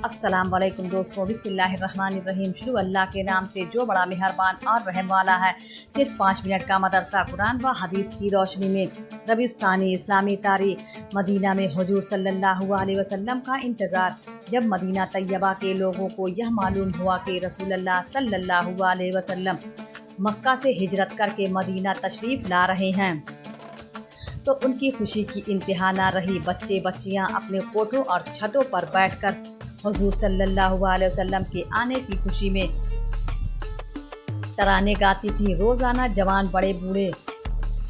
अस्सलाम वालेकुम दोस्तों, बिस्मिल्लाहिर्रहमानिर्रहीम। शुरू अल्लाह के नाम से जो बड़ा मेहरबान और रहम वाला है। सिर्फ 5 मिनट का मदरसा कुरान व हदीस की रोशनी में। रबीउल सानी इस्लामी तारीख। मदीना में हुजूर सल्लल्लाहु अलैहि वसल्लम का इंतज़ार। जब मदीना तैयबा के लोगों को यह मालूम हुआ कि रसूलुल्लाह सल्लल्लाहु अलैहि वसल्लम मक्का से हिजरत करके मदीना तशरीफ़ ला रहे हैं तो उनकी खुशी की इंतहा ना रही। बच्चे बच्चियां अपने कोठों और छतों पर बैठकर हुजूर सल्लल्लाहु अलैहि वसल्लम के आने की खुशी में तराने गाती थी। रोज़ाना जवान बड़े बूढ़े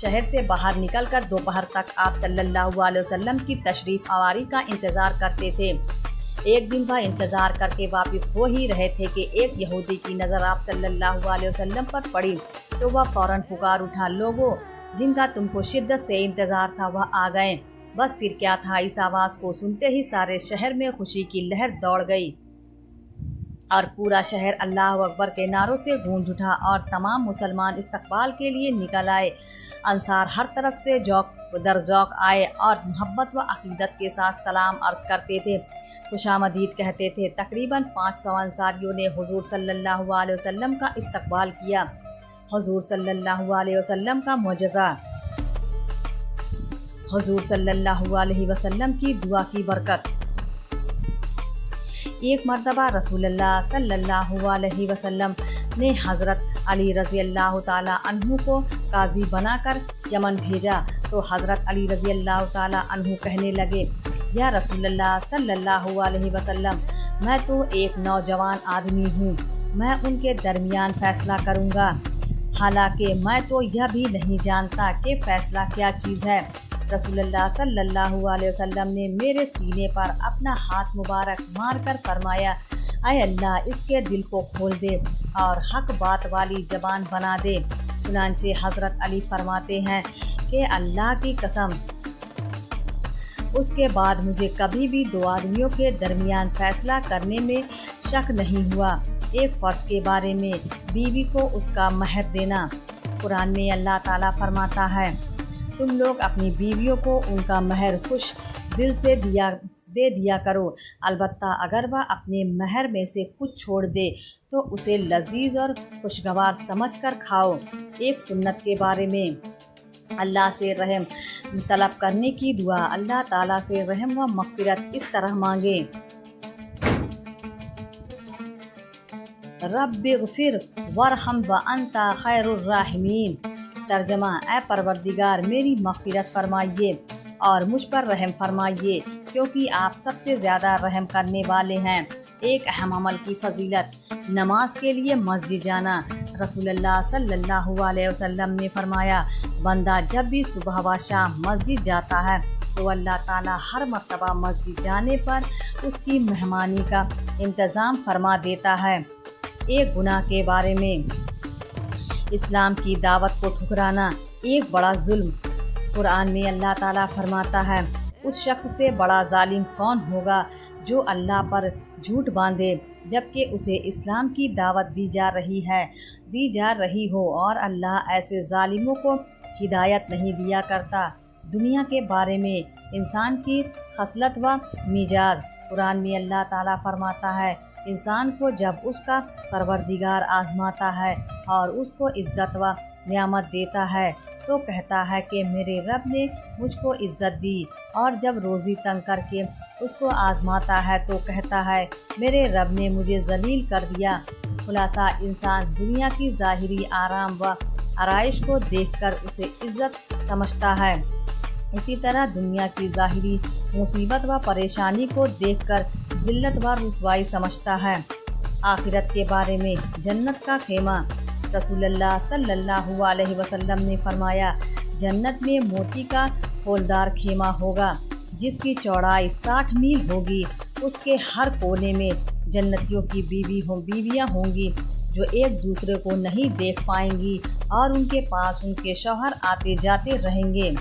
शहर से बाहर निकलकर दोपहर तक आप सल्लल्लाहु अलैहि वसल्लम की तशरीफ़ आवारी का इंतज़ार करते थे। एक दिन वह इंतज़ार करके वापस हो ही रहे थे कि एक यहूदी की नज़र आप सल्लल्लाहु अलैहि वसल्लम पर पड़ी तो वह फ़ौरन पुकार उठा, लोगों जिनका तुमको शिद्दत से इंतज़ार था वह आ गए। बस फिर क्या था, इस आवाज़ को सुनते ही सारे शहर में खुशी की लहर दौड़ गई और पूरा शहर अल्लाह अकबर के नारों से गूंज उठा और तमाम मुसलमान इस्तकबाल के लिए निकल आए। अंसार हर तरफ से जौक दर जौक आए और मोहब्बत व अकीदत के साथ सलाम अर्ज़ करते थे, खुशामदीद कहते थे। तकरीबन 500 अंसारियों ने हुजूर सल्लल्लाहु अलैहि वसल्लम का इस्तकबाल किया। हुजूर सल्लल्लाहु अलैहि वसल्लम का मुअज्जज़ा। हुजूर सल्लल्लाहु अलैहि वसल्लम की दुआ की बरकत। एक मर्तबा रसूलुल्लाह सल्लल्लाहु अलैहि वसल्लम ने हज़रत अली रज़ी अल्लाह ताला अन्हु को काजी बनाकर यमन भेजा तो हज़रत अली रज़ी अल्लाह ताला अन्हु कहने लगे, या रसूलुल्लाह सल्लल्लाहु अलैहि वसल्लम, मैं तो एक नौजवान आदमी हूँ, मैं उनके दरमियान फ़ैसला करूँगा। हालांकि मैं तो यह भी नहीं जानता कि फ़ैसला क्या चीज़ है। रसूलुल्लाह सल्लल्लाहु अलैहि वसल्लम ने मेरे सीने पर अपना हाथ मुबारक मारकर फरमाया, ऐ अल्लाह, इसके दिल को खोल दे और हक बात वाली ज़बान बना दे। चुनांचे हज़रत अली फरमाते हैं कि अल्लाह की कसम, उसके बाद मुझे कभी भी दो आदमियों के दरमियान फ़ैसला करने में शक नहीं हुआ। एक फ़र्ज़ के बारे में, बीवी को उसका महर देना। कुरान में अल्लाह ताला फरमाता है, तुम लोग अपनी बीवियों को उनका महर खुश दिल से दे दिया करो, अलबत्ता अगर वह अपने महर में से कुछ छोड़ दे तो उसे लजीज और खुशगवार समझकर खाओ। एक सुन्नत के बारे में, अल्लाह से रहम तलब करने की दुआ। अल्लाह ताला से रहम व मग़फ़िरत इस तरह मांगे, रब्बिग़फ़िर वरहम व अंता खैरुर राहिमीन। तर्जमा, ऐ परवरदिगार, मेरी मग़फ़िरत फरमाइए और मुझ पर रहम फरमाइए क्योंकि आप सबसे ज़्यादा रहम करने वाले हैं। एक अहम अमल की फ़जीलत, नमाज के लिए मस्जिद जाना। रसूलुल्लाह सल्लल्लाहु अलैहि वसल्लम ने फरमाया, बंदा जब भी सुबह व शाम मस्जिद जाता है तो अल्लाह ताला हर मर्तबा मस्जिद जाने पर उसकी मेहमानी का इंतज़ाम फरमा देता है। एक गुनाह के बारे में, इस्लाम की दावत को ठुकराना एक बड़ा जुल्म। कुरान में अल्लाह ताला फरमाता है, उस शख्स से बड़ा जालिम कौन होगा जो अल्लाह पर झूठ बांधे जबकि उसे इस्लाम की दावत दी जा रही हो और अल्लाह ऐसे जालिमों को हिदायत नहीं दिया करता। दुनिया के बारे में, इंसान की खसलत व मिजाज। कुरान में अल्लाह ताला फरमाता है, इंसान को जब उसका परवरदिगार आज़माता है और उसको इज़्ज़त व नियामत देता है तो कहता है कि मेरे रब ने मुझको इज़्ज़त दी, और जब रोज़ी तंग करके उसको आज़माता है तो कहता है मेरे रब ने मुझे ज़लील कर दिया। खुलासा, इंसान दुनिया की ज़ाहिरी आराम व आराइश को देखकर उसे इज़्ज़त समझता है, इसी तरह दुनिया की ज़ाहिरी मुसीबत व परेशानी को देखकर ज़िल्लत व रुसवाई समझता है। आखिरत के बारे में, जन्नत का खेमा। रसूलुल्लाह सल्लल्लाहु अलैहि वसल्लम ने फरमाया, जन्नत में मोती का फूलदार खेमा होगा जिसकी चौड़ाई 60 मील होगी। उसके हर कोने में जन्नतियों की बीवियाँ होंगी जो एक दूसरे को नहीं देख पाएंगी और उनके पास उनके शौहर आते जाते रहेंगे।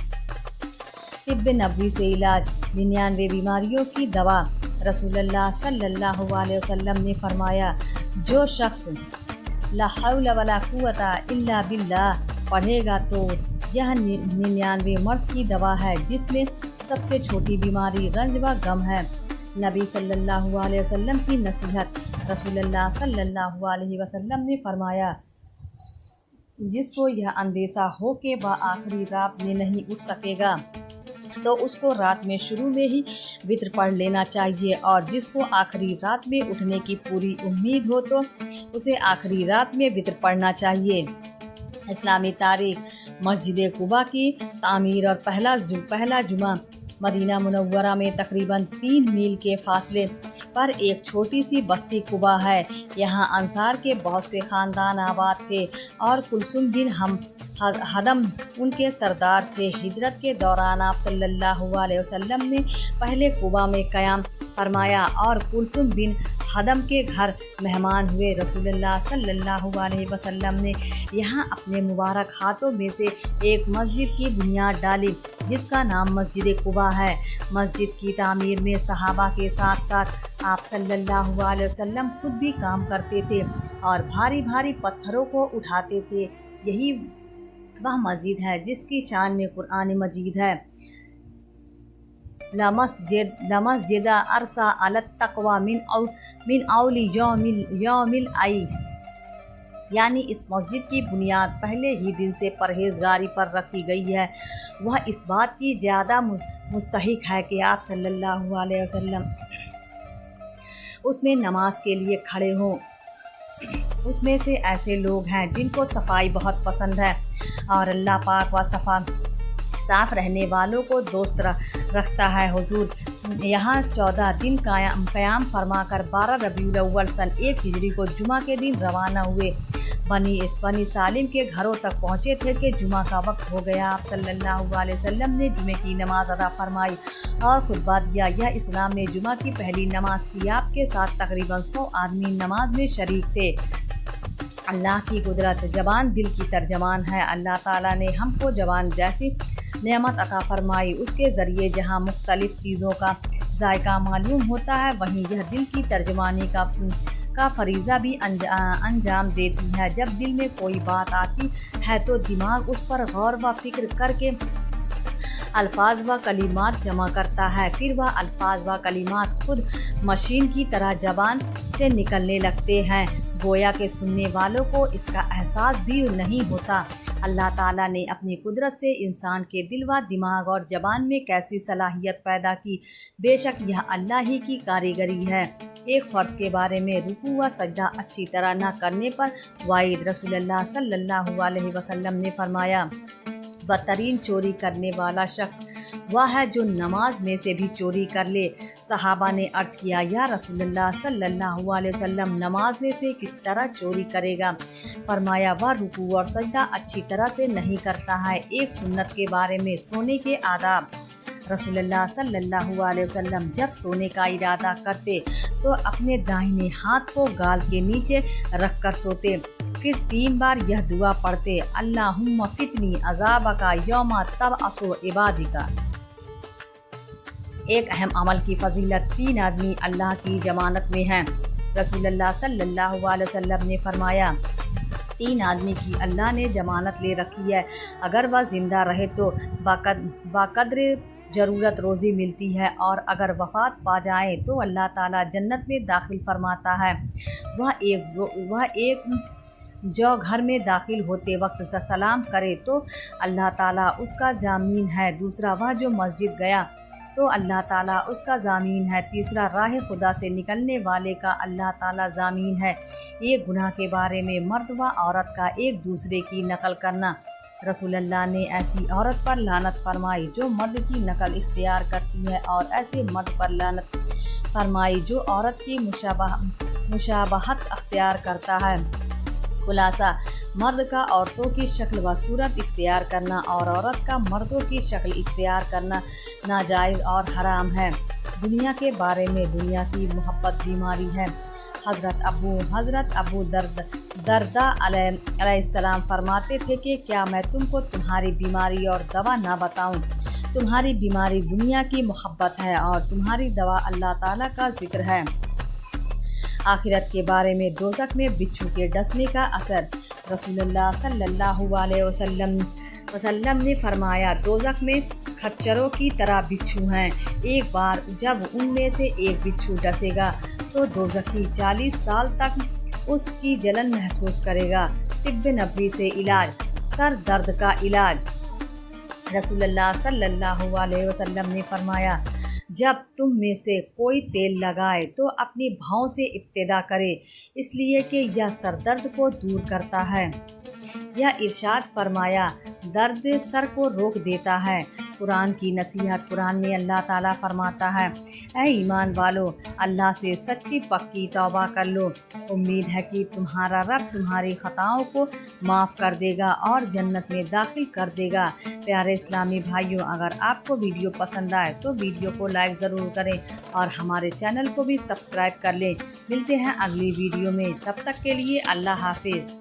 तिब्ब नबवी से इलाज, 99 बीमारियों की दवा। रसूलुल्लाह सल्लल्लाहु अलैहि वसल्लम ने फरमाया, जो शख्स ला हौला वला कुव्वता इल्ला बिल्लाह पढ़ेगा तो यह 99 मर्ज़ की दवा है जिसमें सबसे छोटी बीमारी रंज व गम है। नबी सल्लल्लाहु अलैहि वसल्लम की नसीहत। रसूलुल्लाह सल्लल्लाहु अलैहि वसल्लम ने फरमाया, जिसको यह अंदेशा हो कि वह आखिरी रात में नहीं उठ सकेगा तो उसको रात में शुरू में ही वित्र पढ़ लेना चाहिए, और जिसको आखिरी रात में उठने की पूरी उम्मीद हो तो उसे आखिरी रात में वित्र पढ़ना चाहिए। इस्लामी तारीख। मस्जिद कुबा की तामीर और पहला जुमा मदीना मुनव्वरा में तकरीबन 3 मील के फासले पर एक छोटी सी बस्ती कुबा है। यहाँ अंसार के बहुत से ख़ानदान आबाद थे और कुलसुम बिन हदम उनके सरदार थे। हिजरत के दौरान आप सल्लल्लाहु अलैहि वसल्लम ने पहले कुबा में क़याम फरमाया और कुलसुम बिन हदम के घर मेहमान हुए। रसूलुल्लाह सल्लल्लाहु अलैहि वसल्लम ने यहाँ अपने मुबारक हाथों में से एक मस्जिद की बुनियाद डाली जिसका नाम मस्जिद कुबा है। मस्जिद की तामीर में सहाबा के साथ साथ आप सल्लल्लाहु अलैहि वसल्लम खुद भी काम करते थे और भारी भारी पत्थरों को उठाते थे। यही वह मस्जिद है जिसकी शान में कुरान मजीद है, लमस्जिद अरसा अलत तक़वा मिन औली यौमिल आई, यानी इस मस्जिद की बुनियाद पहले ही दिन से परहेजगारी पर रखी गई है। वह इस बात की ज़्यादा मुस्तहिक है कि आप सल्लल्लाहु अलैहि वसल्लम उसमें नमाज के लिए खड़े हों। उसमें से ऐसे लोग हैं जिनको सफाई बहुत पसंद है और अल्लाह पाक व साफ़ रहने वालों को दोस्त रखता है। हुजूर यहाँ 14 दिन क़याम फरमाकर 12 रबीउल अव्वल सन 1 हिजरी को जुमा के दिन रवाना हुए। बनी सालिम के घरों तक पहुँचे थे कि जुमा का वक्त हो गया। आप सल्लल्लाहु अलैहि वसल्लम ने जुमे की नमाज अदा फरमाई और खुतबा दिया। यह इस्लाम में जुमा की पहली नमाज थी। आपके साथ तकरीबन 100 आदमी नमाज में शरीक थे। अल्लाह की कुदरत। ज़बान दिल की तर्जमान है। अल्लाह ताला ने हमको ज़बान जैसी नेमत अता फरमाई, उसके ज़रिए जहाँ मुख्तलिफ़ चीज़ों का जायका मालूम होता है वहीं यह दिल की तर्जमानी का फरीज़ा भी अंजाम देती है। जब दिल में कोई बात आती है तो दिमाग उस पर गौर व फिक्र करके अल्फाज व कलिमात जमा करता है। फिर वह अल्फाज व कलिमात खुद मशीन की तरह ज़बान से निकलने लगते हैं, गोया के सुनने वालों को इसका एहसास भी नहीं होता। अल्लाह ताला ने अपनी कुदरत से इंसान के दिल व दिमाग और ज़बान में कैसी सलाहियत पैदा की, बेशक यह अल्लाह ही की कारीगरी है। एक फ़र्ज़ के बारे में रुकू व सजदा अच्छी तरह न करने पर वाइद। रसूलुल्लाह सल्लल्लाहु अलैहि वसल्लम ने फरमाया, बदतरीन चोरी करने वाला शख्स वह है जो नमाज में से भी चोरी कर ले। सहाबा ने अर्ज़ किया, या रसूलुल्लाह सल्लल्लाहु अलैहि वसल्लम नमाज में से किस तरह चोरी करेगा? फरमाया, वह रुकू और सजदा अच्छी तरह से नहीं करता है। एक सुन्नत के बारे में सोने के आदाब। रसूलुल्लाह सल्लल्लाहु अलैहि वसल्लम जब सोने का इरादा करते तो अपने दाहिने हाथ को गाल के नीचे रख कर सोते, फिर 3 बार यह दुआ पढ़ते, अल्लाहुम्मा फितनी अज़ाबका यौमा तबअसु इबादिका। एक अहम अमल की फजीलत। 3 आदमी अल्लाह की जमानत में हैं। रसूलुल्लाह सल्लल्लाहु अलैहि वसल्लम ने फरमाया, 3 आदमी की अल्लाह ने जमानत ले रखी है, अगर वह ज़िंदा रहे तो बाकद्र ज़रूरत रोज़ी मिलती है और अगर वफ़ात पा जाए तो अल्लाह ताला जन्नत में दाखिल फरमाता है। वह एक जो घर में दाखिल होते वक्त सलाम करे तो अल्लाह ताला उसका जामीन है। दूसरा, वह जो मस्जिद गया तो अल्लाह ताला उसका जामीन है। तीसरा, राह खुदा से निकलने वाले का अल्लाह ताला जामीन है। एक गुनाह के बारे में मर्द व औरत का एक दूसरे की नकल करना। रसूलुल्लाह ने ऐसी औरत पर लानत फरमाई जो मर्द की नकल इख्तियार करती है और ऐसे मर्द पर लानत फरमाई जो औरत की मुशाबहत अख्तियार करता है। खुलासा, मर्द का औरतों की शक्ल व सूरत इख्तियार करना और औरत का मर्दों की शक्ल इख्तियार करना नाजायज़ और हराम है। दुनिया के बारे में। दुनिया की मोहब्बत बीमारी है। हज़रत अबू दरदा अलैहिस्सलाम फरमाते थे कि क्या मैं तुमको तुम्हारी बीमारी और दवा ना बताऊं? तुम्हारी बीमारी दुनिया की मोहब्बत है और तुम्हारी दवा अल्लाह ताला का जिक्र है। आखिरत के बारे में। दोज़ख में बिच्छू के डसने का असर। रसूलुल्लाह सल्लल्लाहु अलैहि वसल्लम वसल्लम ने फरमाया, दोज़ख में खच्चरों की तरह बिच्छू हैं। एक बार जब उनमें से एक बिच्छू डसेगा तो दोज़खी 40 साल तक उसकी जलन महसूस करेगा। तिब्बे नबवी से इलाज। सर दर्द का इलाज। रसूलुल्लाह सल्लल्लाहु अलैहि वसल्लम ने फरमाया, जब तुम में से कोई तेल लगाए तो अपनी भौं से इब्तिदा करे, इसलिए कि यह सर दर्द को दूर करता है। यह इरशाद फरमाया, दर्द सर को रोक देता है। कुरान की नसीहत। कुरान में अल्लाह ताला फरमाता है, ऐ ईमान वालो, अल्लाह से सच्ची पक्की तौबा कर लो। उम्मीद है कि तुम्हारा रब तुम्हारी खताओं को माफ़ कर देगा और जन्नत में दाखिल कर देगा। प्यारे इस्लामी भाइयों, अगर आपको वीडियो पसंद आए तो वीडियो को लाइक ज़रूर करें और हमारे चैनल को भी सब्सक्राइब कर लें। मिलते हैं अगली वीडियो में, तब तक के लिए अल्लाह हाफिज़।